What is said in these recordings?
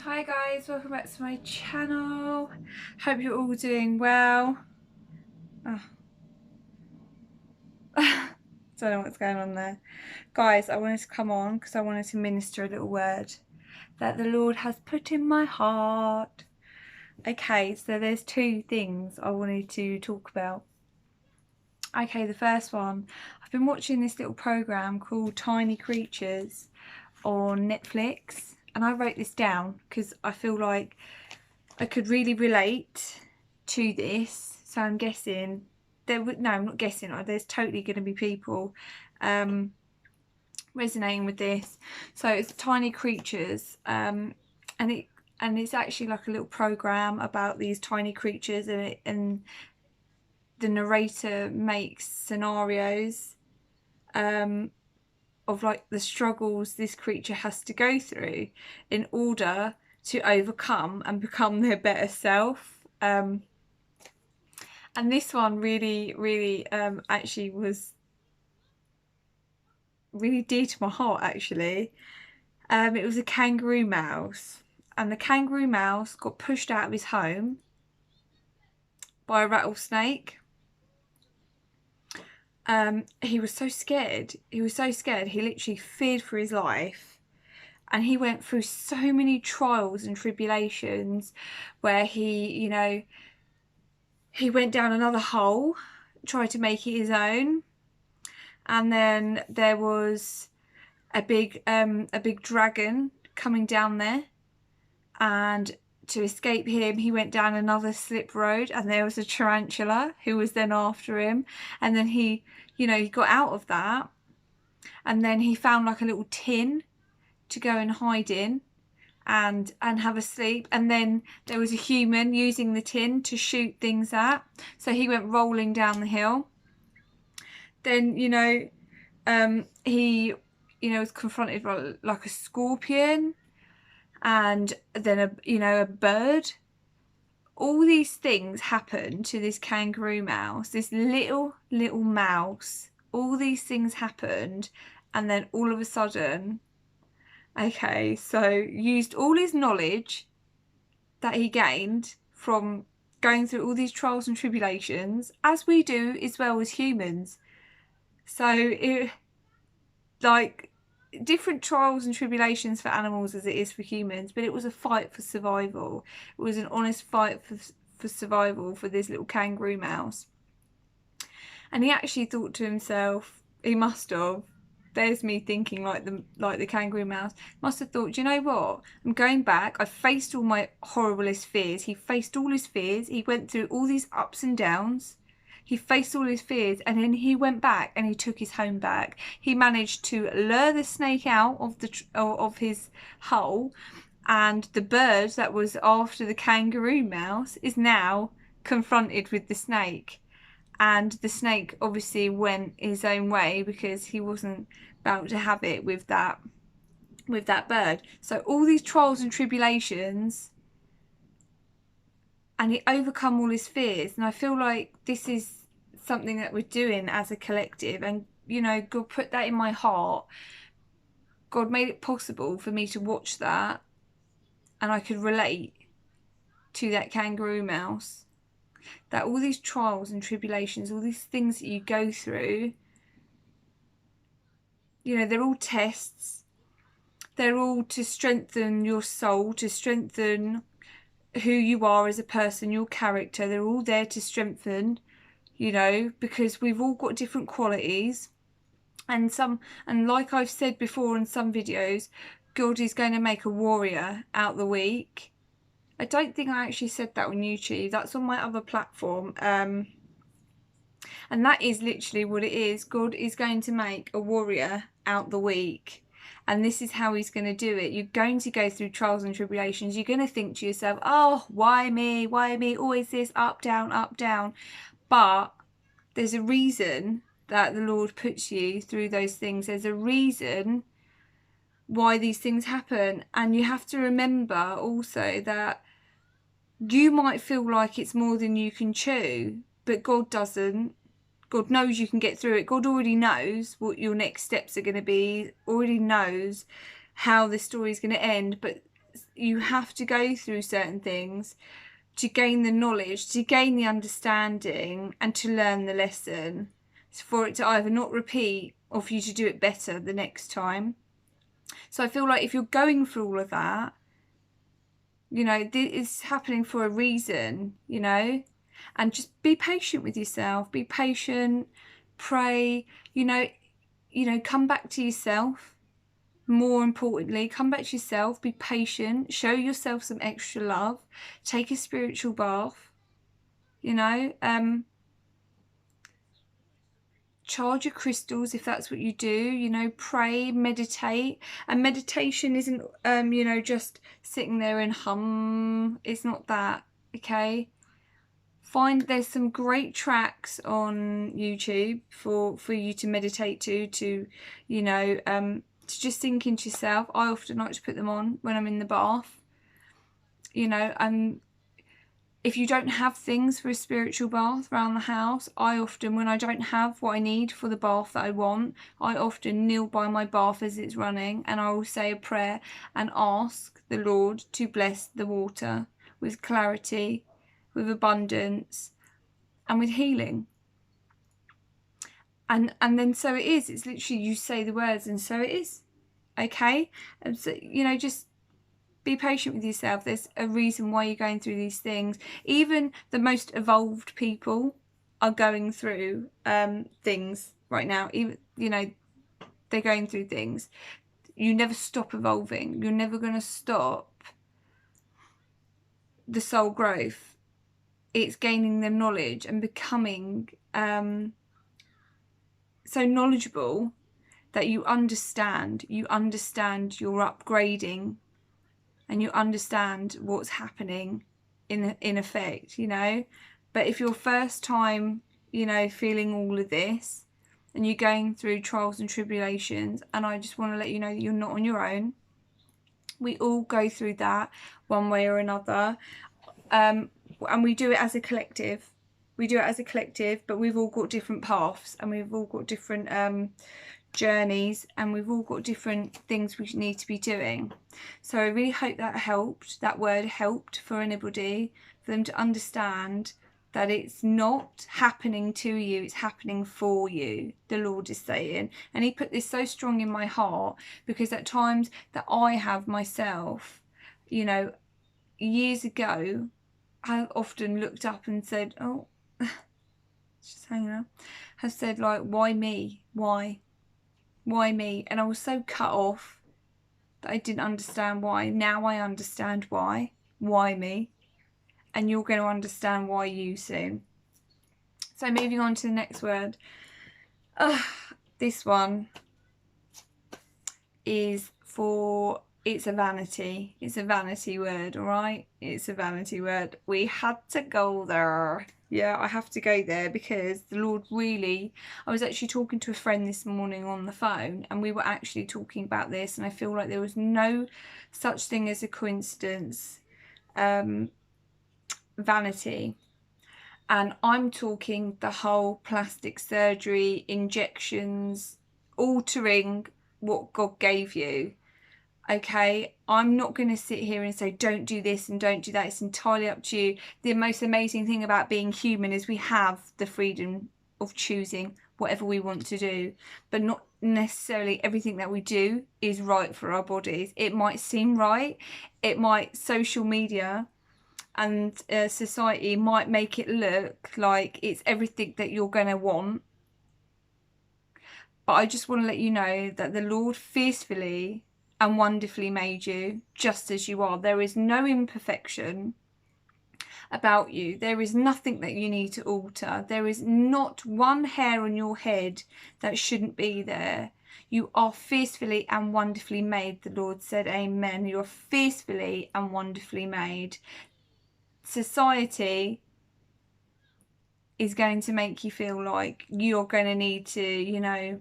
Hi guys, welcome back to my channel. Hope you're all doing well. Oh. Don't know what's going on there. Guys, I wanted to come on because I wanted to minister a little word that the Lord has put in my heart. Okay, so there's two things I wanted to talk about. Okay, the first one, I've been watching this little program called Tiny Creatures on Netflix, and I wrote this down because I feel like I could really relate to this. So I'm guessing I'm not guessing, there's totally going to be people resonating with this. So it's Tiny Creatures, and it's actually like a little program about these tiny creatures, and the narrator makes scenarios of like the struggles this creature has to go through in order to overcome and become their better self. And this one really actually was really dear to my heart, actually. It was a kangaroo mouse, and the kangaroo mouse got pushed out of his home by a rattlesnake. He was so scared. He literally feared for his life. And he went through so many trials and tribulations where he went down another hole, tried to make it his own. And then there was a big dragon coming down there, and to escape him he went down another slip road, and there was a tarantula who was then after him, and then he got out of that, and then he found like a little tin to go and hide in and have a sleep, and then there was a human using the tin to shoot things at, so he went rolling down the hill. Then he was confronted by like a scorpion, and then a bird. All these things happened to this kangaroo mouse, this little mouse. All these things happened, and then all of a sudden, okay, so used all his knowledge that he gained from going through all these trials and tribulations, as we do as well as humans. So it, like, different trials and tribulations for animals as it is for humans, but it was a fight for survival. It was an honest fight for survival for this little kangaroo mouse. And he actually thought to himself, he must have, there's me thinking like the kangaroo mouse, must have thought, do you know what, I'm going back, I've faced all my horriblest fears. He faced all his fears, he went through all these ups and downs, he faced all his fears, and then he went back and he took his home back. He managed to lure the snake out of his hole, and the bird that was after the kangaroo mouse is now confronted with the snake. And the snake obviously went his own way because he wasn't about to have it with that bird. So all these trials and tribulations, and he overcome all his fears. And I feel like this is something that we're doing as a collective, and God put that in my heart. God made it possible for me to watch that, and I could relate to that kangaroo mouse. That all these trials and tribulations, all these things that you go through, they're all tests. They're all to strengthen your soul, to strengthen who you are as a person, your character. They're all there to strengthen, because we've all got different qualities. And like I've said before in some videos, God is going to make a warrior out the weak. I don't think I actually said that on YouTube. That's on my other platform. And that is literally what it is. God is going to make a warrior out the weak. And this is how he's going to do it. You're going to go through trials and tribulations. You're going to think to yourself, oh, why me? Why me? Always this, up, down, up, down. But there's a reason that the Lord puts you through those things. There's a reason why these things happen. And you have to remember also that you might feel like it's more than you can chew, but God doesn't. God knows you can get through it. God already knows what your next steps are going to be, already knows how the story is going to end. But you have to go through certain things to gain the knowledge, to gain the understanding, and to learn the lesson, for it to either not repeat or for you to do it better the next time. So I feel like if you're going through all of that, you know, it's happening for a reason, you know, and just be patient with yourself. Be patient, pray, you know, come back to yourself. More importantly, come back to yourself, be patient, show yourself some extra love, take a spiritual bath, you know, charge your crystals if that's what you do, you know, pray, meditate. And meditation isn't, you know, just sitting there and hum. It's not that, okay? There's some great tracks on YouTube for you to meditate to, you know, to just sink into yourself. I often like to put them on when I'm in the bath, you know. And if you don't have things for a spiritual bath around the house, I often, when I don't have what I need for the bath that I want, I often kneel by my bath as it's running, and I will say a prayer and ask the Lord to bless the water with clarity, with abundance, and with healing. And then so it is. It's literally, you say the words and so it is. Okay? And so, you know, just be patient with yourself. There's a reason why you're going through these things. Even the most evolved people are going through things right now. Even, you know, they're going through things. You never stop evolving. You're never going to stop the soul growth. It's gaining the knowledge and becoming so knowledgeable that you understand you're upgrading, and you understand what's happening in effect, you know. But if you're first time, you know, feeling all of this and you're going through trials and tribulations, and I just want to let you know that you're not on your own. We all go through that one way or another, and we do it as a collective. But we've all got different paths, and we've all got different journeys, and we've all got different things we need to be doing. So I really hope that word helped for anybody, for them to understand that it's not happening to you, it's happening for you, the Lord is saying. And he put this so strong in my heart, because at times that I have myself, you know, years ago, I often looked up and said, oh, just hanging out, have said, like, why me? Why me? And I was so cut off that I didn't understand why. Now I understand why me, and you're going to understand why you soon. So moving on to the next word. This one is for, it's a vanity word, all right? It's a vanity word. We had to go there. Yeah, I have to go there, because the Lord really, I was actually talking to a friend this morning on the phone, and we were actually talking about this, and I feel like there was no such thing as a coincidence. Vanity. And I'm talking the whole plastic surgery, injections, altering what God gave you. Okay, I'm not going to sit here and say don't do this and don't do that. It's entirely up to you. The most amazing thing about being human is we have the freedom of choosing whatever we want to do, but not necessarily everything that we do is right for our bodies. It might seem right, social media and society might make it look like it's everything that you're going to want. But I just want to let you know that the Lord fiercely and wonderfully made you just as you are. There is no imperfection about you. There is nothing that you need to alter. There is not one hair on your head that shouldn't be there. You are fiercely and wonderfully made. The Lord said amen. You're fiercely and wonderfully made. Society is going to make you feel like you're going to need to, you know,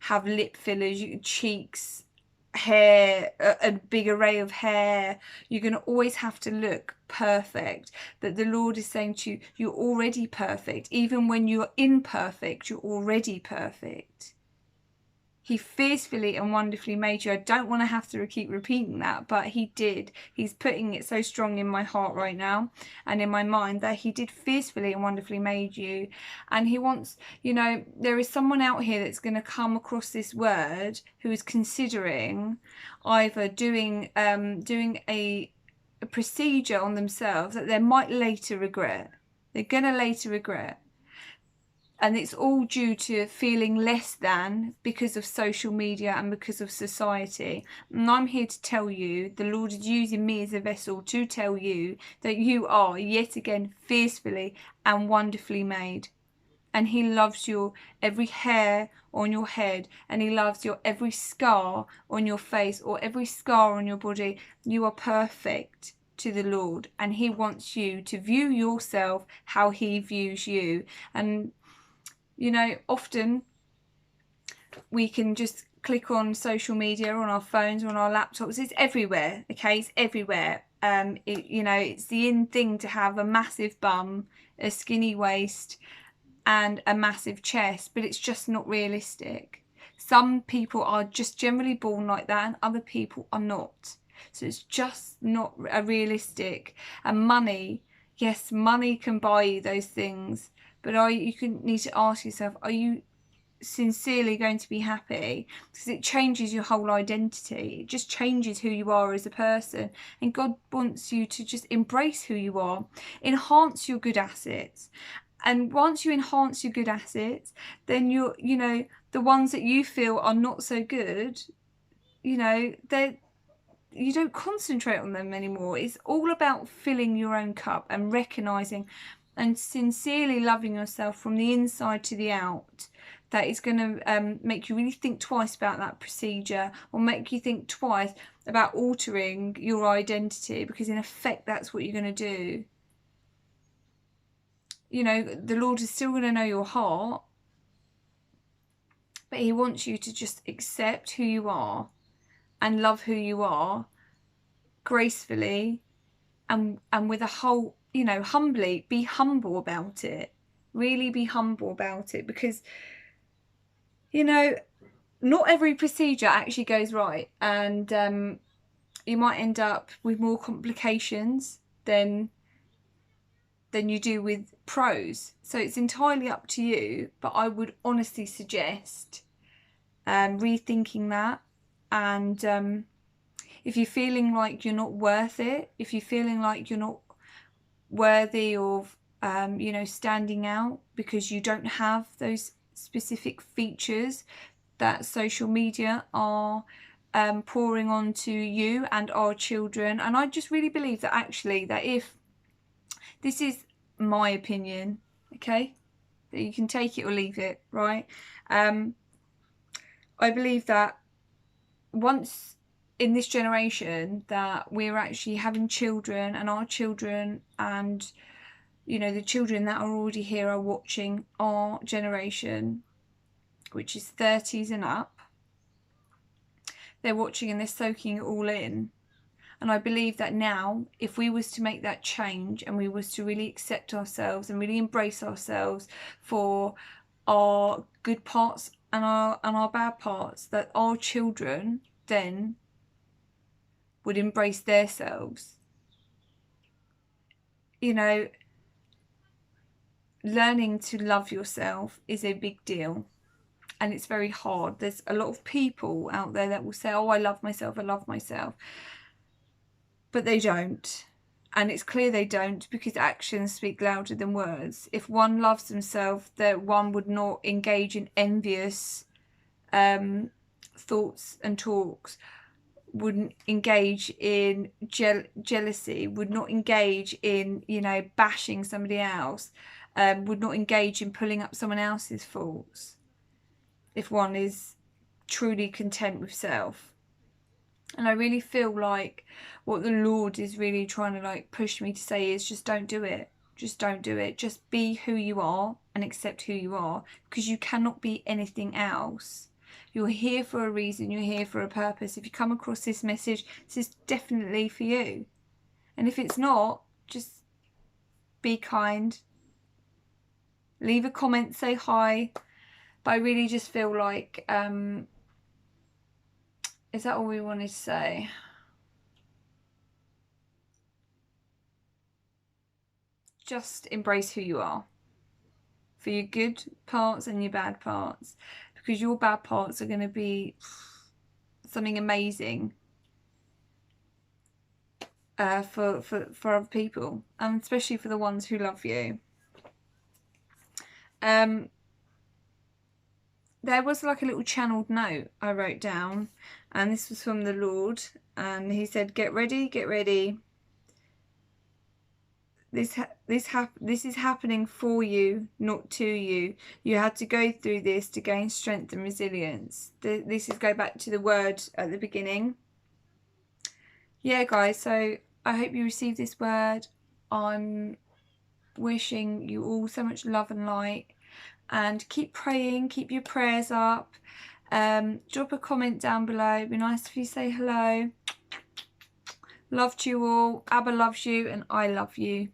have lip fillers, cheeks, hair, a big array of hair. You're going to always have to look perfect. But the Lord is saying to you, you're already perfect. Even when you're imperfect, you're already perfect. He fearfully and wonderfully made you. I don't want to have to keep repeating that, but he did. He's putting it so strong in my heart right now and in my mind that he did fearfully and wonderfully made you. And he wants, you know, there is someone out here that's going to come across this word who is considering either doing a procedure on themselves that they might later regret. They're going to later regret. And it's all due to feeling less than because of social media and because of society. And I'm here to tell you, the Lord is using me as a vessel to tell you that you are yet again fearfully and wonderfully made. And he loves your every hair on your head, and he loves your every scar on your face or every scar on your body. You are perfect to the Lord, and he wants you to view yourself how he views you. And you know, often we can just click on social media on our phones or on our laptops. It's everywhere, okay? It's everywhere. You know, it's the in thing to have a massive bum, a skinny waist, and a massive chest, but it's just not realistic. Some people are just generally born like that, and other people are not. So it's just not a realistic. And money, yes, money can buy you those things, but you need to ask yourself, are you sincerely going to be happy? Because it changes your whole identity. It just changes who you are as a person. And God wants you to just embrace who you are, enhance your good assets. And once you enhance your good assets, then you know, the ones that you feel are not so good, you know, you don't concentrate on them anymore. It's all about filling your own cup and recognizing and sincerely loving yourself from the inside to the out. That is going to make you really think twice about that procedure, or make you think twice about altering your identity, because in effect that's what you're going to do. You know, the Lord is still going to know your heart, but he wants you to just accept who you are and love who you are gracefully and with a whole, you know, humbly. Be humble about it. Really be humble about it, because, you know, not every procedure actually goes right, and you might end up with more complications than you do with pros. So it's entirely up to you, but I would honestly suggest rethinking that. And if you're feeling like you're not worth it, if you're feeling like you're not worthy of you know, standing out because you don't have those specific features that social media are pouring onto you and our children. And I just really believe that actually, that if this is my opinion, okay, that you can take it or leave it, right? I believe that once in this generation that we're actually having children, and our children, and you know, the children that are already here are watching our generation, which is 30s and up. They're watching and they're soaking it all in. And I believe that now, if we was to make that change and we was to really accept ourselves and really embrace ourselves for our good parts and our bad parts, that our children then would embrace themselves. You know, learning to love yourself is a big deal, and it's very hard. There's a lot of people out there that will say, oh, I love myself, I love myself, but they don't. And it's clear they don't, because actions speak louder than words. If one loves themselves, that one would not engage in envious thoughts and talks, wouldn't engage in jealousy, would not engage in, you know, bashing somebody else, would not engage in pulling up someone else's faults, if one is truly content with self. And I really feel like what the Lord is really trying to like push me to say is, just don't do it. Just don't do it. Just be who you are and accept who you are, because you cannot be anything else. You're here for a reason. You're here for a purpose. If you come across this message, this is definitely for you. And if it's not, just be kind. Leave a comment, say hi. But I really just feel like Is that all we wanted to say? Just embrace who you are, for your good parts and your bad parts, because your bad parts are going to be something amazing for other people, and especially for the ones who love you. There was like a little channeled note I wrote down, and this was from the Lord, and he said, get ready, get ready. This is happening for you, not to you. You had to go through this to gain strength and resilience. This is go back to the word at the beginning. Yeah, guys, so I hope you received this word. I'm wishing you all so much love and light, and keep praying, keep your prayers up. Drop a comment down below. It'd be nice if you say hello. Love to you all. Abba loves you and I love you.